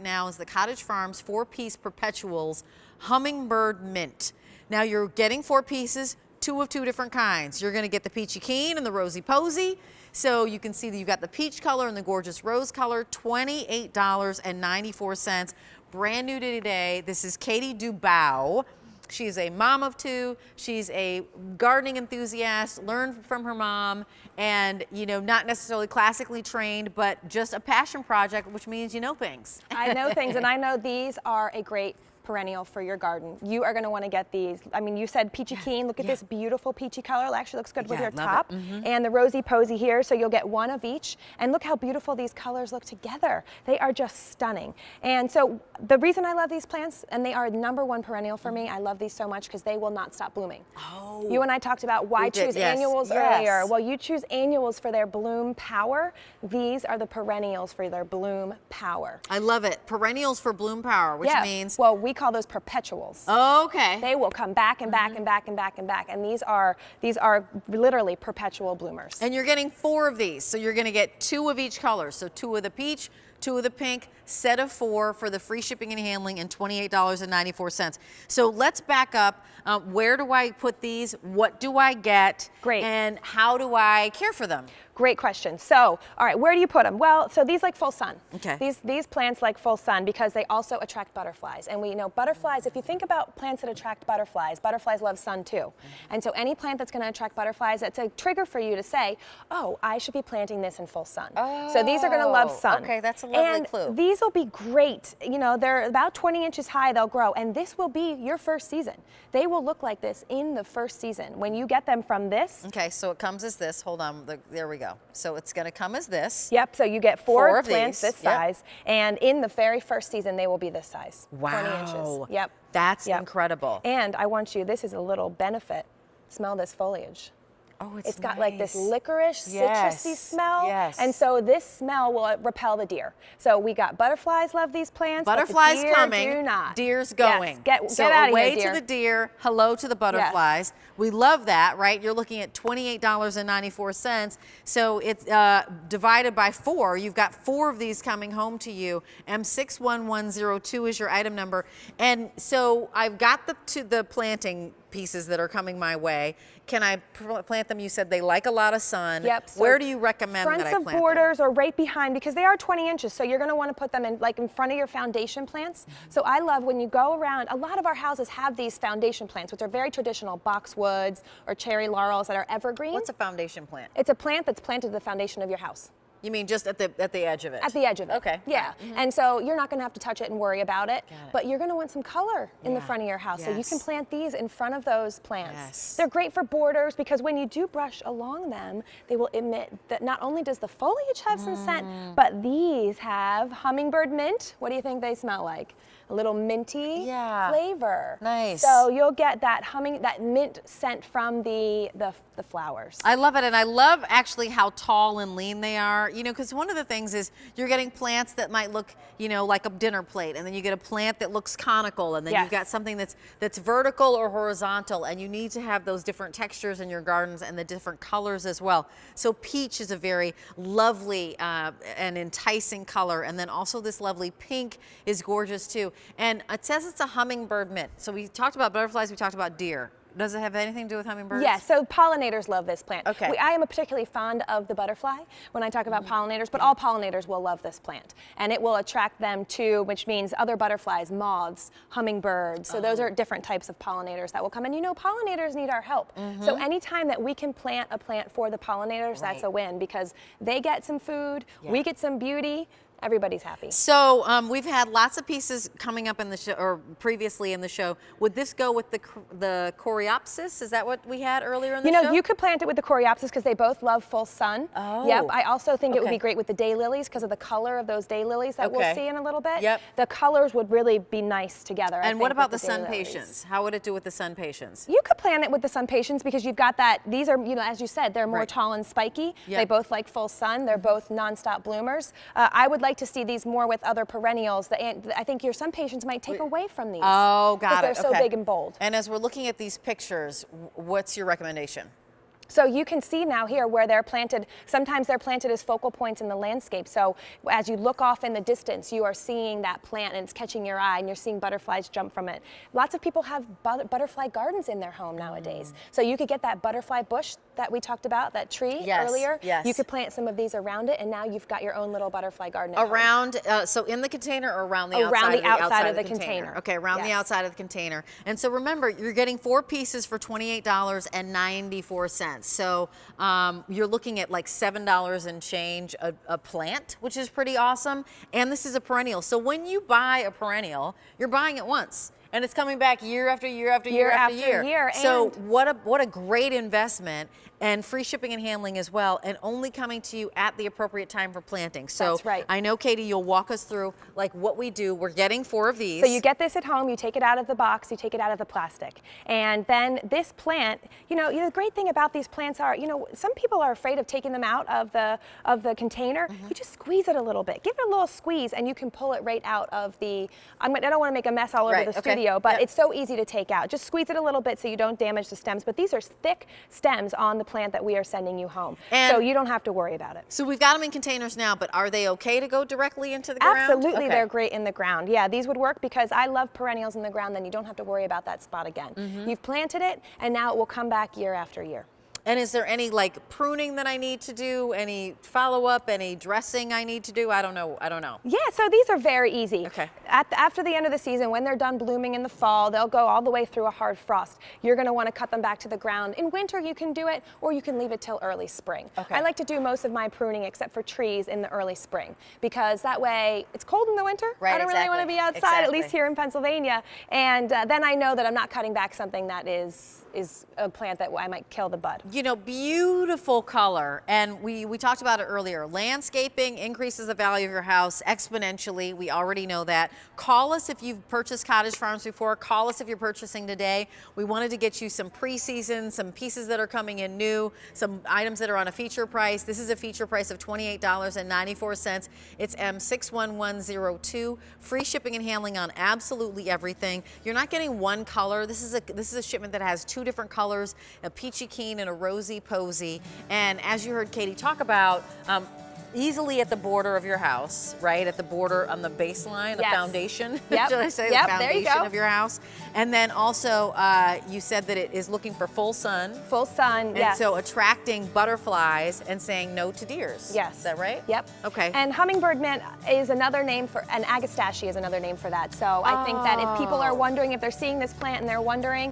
now is the Cottage Farms 4-piece Perpetuals Hummingbird Mint. Now you're getting 4 pieces, 2 of 2 different kinds. You're going to get the Peachy Keen and the Rosy Posy. So you can see that you've got the peach color and the gorgeous rose color, $28.94. Brand new to today. This is Katie Dubow. She's a mom of 2. She's a gardening enthusiast, learned from her mom, and, you know, not necessarily classically trained, but just a passion project, which means you know things. I know things, and I know these are a great perennial for your garden. You are going to want to get these. I mean, you said Peachy Keen. Look at this beautiful peachy color. It actually looks good with your top. And the Rosy Posy here, so you'll get 1 of each. And look how beautiful these colors look together. They are just stunning. And so the reason I love these plants, and they are #1 perennial for me, I love these so much because they will not stop blooming. Oh. You and I talked about why choose annuals earlier. Well, you choose annuals for their bloom power. These are the perennials for their bloom power. I love it. Perennials for bloom power, which means... Well, we call those perpetuals. Okay. They will come back and back and back and back and back. And these are literally perpetual bloomers. And you're getting 4 of these. So you're going to get 2 of each color. So 2 of the peach, 2 of the pink, set of 4 for the free shipping and handling, and $28.94. So let's back up. Where do I put these? What do I get? Great. And how do I care for them? Great question. So, all right, where do you put them? Well, so these like full sun. Okay. These plants like full sun because they also attract butterflies. And we know butterflies, if you think about plants that attract butterflies, butterflies love sun too. And so any plant that's going to attract butterflies, it's a trigger for you to say, oh, I should be planting this in full sun. Oh, so these are going to love sun. Okay, that's a lovely clue. And these will be great. You know, they're about 20 inches high, they'll grow. And this will be your first season. They will look like this in the first season. When you get them from this. Okay, so it comes as this. Hold on. There we go. So it's going to come as this. Yep, so you get 4 plants these. this size, and in the very first season, they will be this size. Wow. 20 inches. Yep. That's incredible. And I want you, this is a little benefit. Smell this foliage. Oh, It's got like this licorice, citrusy smell. Yes. And so this smell will repel the deer. So we got butterflies love these plants. Butterflies but the deer coming, do not. deer's going. Yes. So get out of away here, deer. to the deer, hello to the butterflies. Yes. We love that, right? You're looking at $28.94. So it's divided by 4. You've got 4 of these coming home to you. M61102 is your item number. And so I've got the planting pieces that are coming my way. Can I plant them? You said they like a lot of sun. Yep. So where do you recommend that I plant them? Fronts of borders or right behind, because they are 20 inches, so you're going to want to put them in like in front of your foundation plants. So I love when you go around, a lot of our houses have these foundation plants, which are very traditional, boxwoods or cherry laurels that are evergreen. What's a foundation plant? It's a plant that's planted to the foundation of your house. You mean just at the edge of it? At the edge of it. Okay. Yeah. And so you're not going to have to touch it and worry about it. But you're going to want some color in the front of your house. So you can plant these in front of those plants. Yes. They're great for borders because when you do brush along them, they will emit that not only does the foliage have some scent, but these have hummingbird mint. What do you think they smell like? A little minty flavor. Nice. So you'll get that mint scent from the flowers. I love it, and I love actually how tall and lean they are. You know, because one of the things is you're getting plants that might look, you know, like a dinner plate, and then you get a plant that looks conical, and then you've got something that's vertical or horizontal, and you need to have those different textures in your gardens and the different colors as well. So peach is a very lovely and enticing color, and then also this lovely pink is gorgeous too. And it says it's a hummingbird mint. So we talked about butterflies, we talked about deer. Does it have anything to do with hummingbirds? Yes, so pollinators love this plant. Okay. I am particularly fond of the butterfly when I talk about pollinators, but all pollinators will love this plant. And it will attract them to, which means other butterflies, moths, hummingbirds. So those are different types of pollinators that will come. And you know, pollinators need our help. So anytime that we can plant a plant for the pollinators, that's a win because they get some food, we get some beauty, everybody's happy. So we've had lots of pieces coming up in the show, or previously in the show. Would this go with the coreopsis? Is that what we had earlier in the show? You know, you could plant it with the coreopsis because they both love full sun. Oh. Yep. I also think it would be great with the daylilies because of the color of those daylilies that we'll see in a little bit. Yep. The colors would really be nice together. And what about the sun patience? How would it do with the sun patience? You could plant it with the sun patience because you've got that. These are, you know, as you said, they're more tall and spiky. They both like full sun. They're both nonstop bloomers. I would like to see these more with other perennials. I think your sun patience might take away from these. Oh, got it. Because they're so big and bold. And as we're looking at these pictures, what's your recommendation? So you can see now here where they're planted. Sometimes they're planted as focal points in the landscape. So as you look off in the distance, you are seeing that plant and it's catching your eye and you're seeing butterflies jump from it. Lots of people have butterfly gardens in their home nowadays. So you could get that butterfly bush that we talked about, that tree earlier. Yes. You could plant some of these around it and now you've got your own little butterfly garden at Around, so in the container or around the outside of the container. Okay, around the outside of the container. And so remember, you're getting 4 pieces for $28.94. So you're looking at like $7 and change a plant, which is pretty awesome. And this is a perennial. So when you buy a perennial, you're buying it once. And it's coming back year after year after year after year. So what a great investment, and free shipping and handling as well, and only coming to you at the appropriate time for planting. So that's right. I know, Katie, you'll walk us through like what we do. We're getting 4 of these. So you get this at home, you take it out of the box, you take it out of the plastic. And then this plant, the great thing about these plants are, some people are afraid of taking them out of the container. You just squeeze it a little bit. Give it a little squeeze and you can pull it right out of the, I don't want to make a mess all over the studio, but it's so easy to take out. Just squeeze it a little bit so you don't damage the stems. But these are thick stems on the plant that we are sending you home. And so you don't have to worry about it. So we've got them in containers now, but are they okay to go directly into the ground? Absolutely, they're great in the ground. Yeah, these would work because I love perennials in the ground, then you don't have to worry about that spot again. You've planted it and now it will come back year after year. And is there any like pruning that I need to do? Any follow-up? Any dressing I need to do? I don't know. Yeah, so these are very easy. Okay. After the end of the season, when they're done blooming in the fall, they'll go all the way through a hard frost. You're going to want to cut them back to the ground. In winter, you can do it, or you can leave it till early spring. Okay. I like to do most of my pruning, except for trees, in the early spring, because that way it's cold in the winter. Right, I don't really want to be outside, at least here in Pennsylvania. And then I know that I'm not cutting back something that is a plant that I might kill the bud. Beautiful color. And we talked about it earlier. Landscaping increases the value of your house exponentially. We already know that. Call us if you've purchased cottage farms before. Call us if you're purchasing today. We wanted to get you some pre-season, some pieces that are coming in new, some items that are on a feature price. This is a feature price of $28.94. It's M61102. Free shipping and handling on absolutely everything. You're not getting one color. This is a shipment that has 2 different colors, a peachy keen and a rosy posy. And as you heard Katie talk about, easily at the border of your house, right? At the border on the baseline, the foundation. Yep. Should I say the foundation of your house? And then also, you said that it is looking for full sun. Full sun, yes. And so attracting butterflies and saying no to deers. Yes. Is that right? Yep. Okay. And hummingbird mint is another name for, and agastache is another name for that. So I think that if people are wondering, if they're seeing this plant and they're wondering,